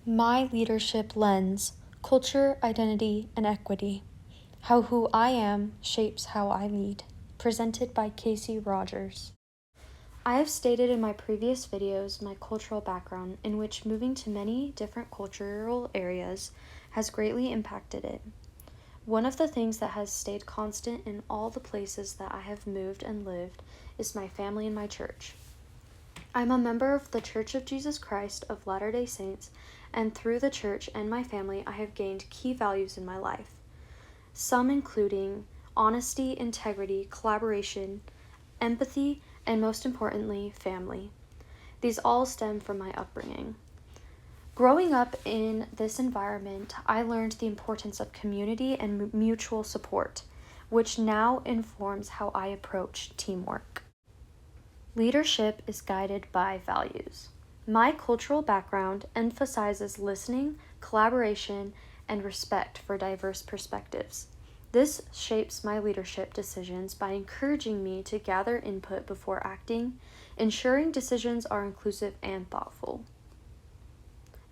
My Leadership Lens: Culture, Identity, and Equity. How Who I Am Shapes How I Lead. Presented by Casey Rogers. I have stated in my previous videos my cultural background, in which moving to many different cultural areas has greatly impacted it. One of the things that has stayed constant in all the places that I have moved and lived is my family and my church. I'm a member of the Church of Jesus Christ of Latter-day Saints, and through the church and my family, I have gained key values in my life. Some including honesty, integrity, collaboration, empathy, and most importantly, family. These all stem from my upbringing. Growing up in this environment, I learned the importance of community and mutual support, which now informs how I approach teamwork. Leadership is guided by values. My cultural background emphasizes listening, collaboration, and respect for diverse perspectives. This shapes my leadership decisions by encouraging me to gather input before acting, ensuring decisions are inclusive and thoughtful.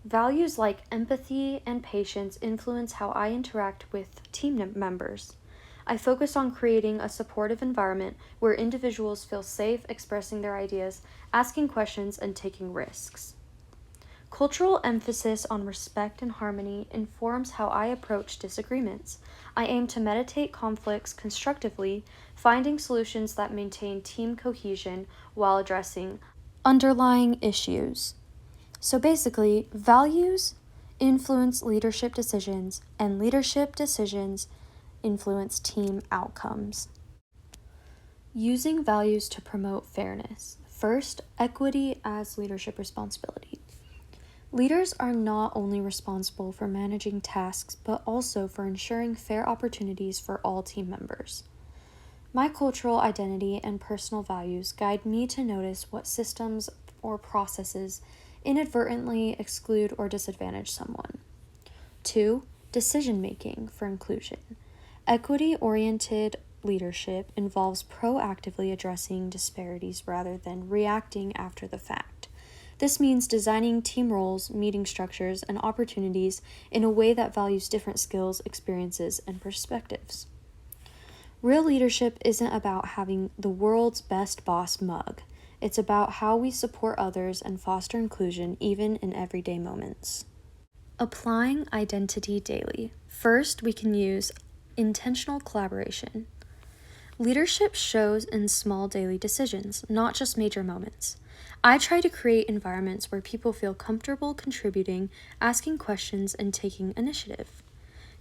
Values like empathy and patience influence how I interact with team members. I focus on creating a supportive environment where individuals feel safe expressing their ideas, asking questions, and taking risks. Cultural emphasis on respect and harmony informs how I approach disagreements. I aim to mediate conflicts constructively, finding solutions that maintain team cohesion while addressing underlying issues. So basically, values influence leadership decisions, and leadership decisions influence team outcomes. Using values to promote fairness. First, equity as leadership responsibility. Leaders are not only responsible for managing tasks, but also for ensuring fair opportunities for all team members. My cultural identity and personal values guide me to notice what systems or processes inadvertently exclude or disadvantage someone. 2. Decision-making for inclusion. Equity-oriented leadership involves proactively addressing disparities rather than reacting after the fact. This means designing team roles, meeting structures, and opportunities in a way that values different skills, experiences, and perspectives. Real leadership isn't about having the world's best boss mug. It's about how we support others and foster inclusion even in everyday moments. Applying identity daily. First, we can use intentional collaboration. Leadership shows in small daily decisions, not just major moments. I try to create environments where people feel comfortable contributing, asking questions, and taking initiative.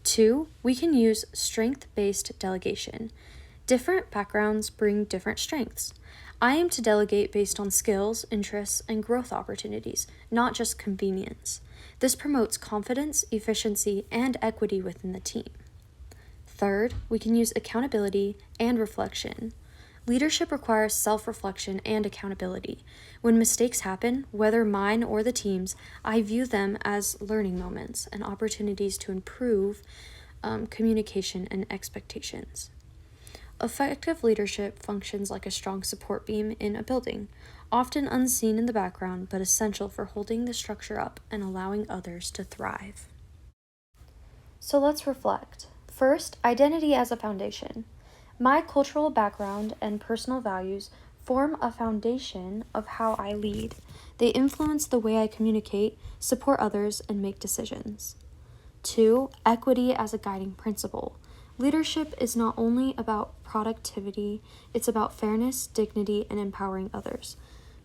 2, we can use strength-based delegation. Different backgrounds bring different strengths. I aim to delegate based on skills, interests, and growth opportunities, not just convenience. This promotes confidence, efficiency, and equity within the team. 3rd, we can use accountability and reflection. Leadership requires self-reflection and accountability. When mistakes happen, whether mine or the team's, I view them as learning moments and opportunities to improve communication and expectations. Effective leadership functions like a strong support beam in a building, often unseen in the background but essential for holding the structure up and allowing others to thrive. So let's reflect. First, identity as a foundation. My cultural background and personal values form a foundation of how I lead. They influence the way I communicate, support others, and make decisions. 2, equity as a guiding principle. Leadership is not only about productivity, it's about fairness, dignity, and empowering others.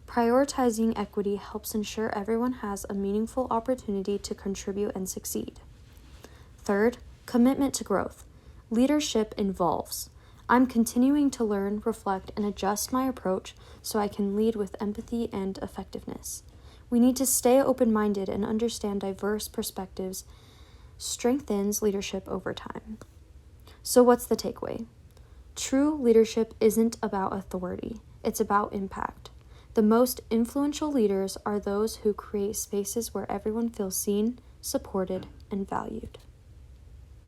Prioritizing equity helps ensure everyone has a meaningful opportunity to contribute and succeed. 3rd, commitment to growth. Leadership involves. I'm continuing to learn, reflect, and adjust my approach so I can lead with empathy and effectiveness. We need to stay open-minded and understand diverse perspectives strengthens leadership over time. So what's the takeaway? True leadership isn't about authority, it's about impact. The most influential leaders are those who create spaces where everyone feels seen, supported, and valued.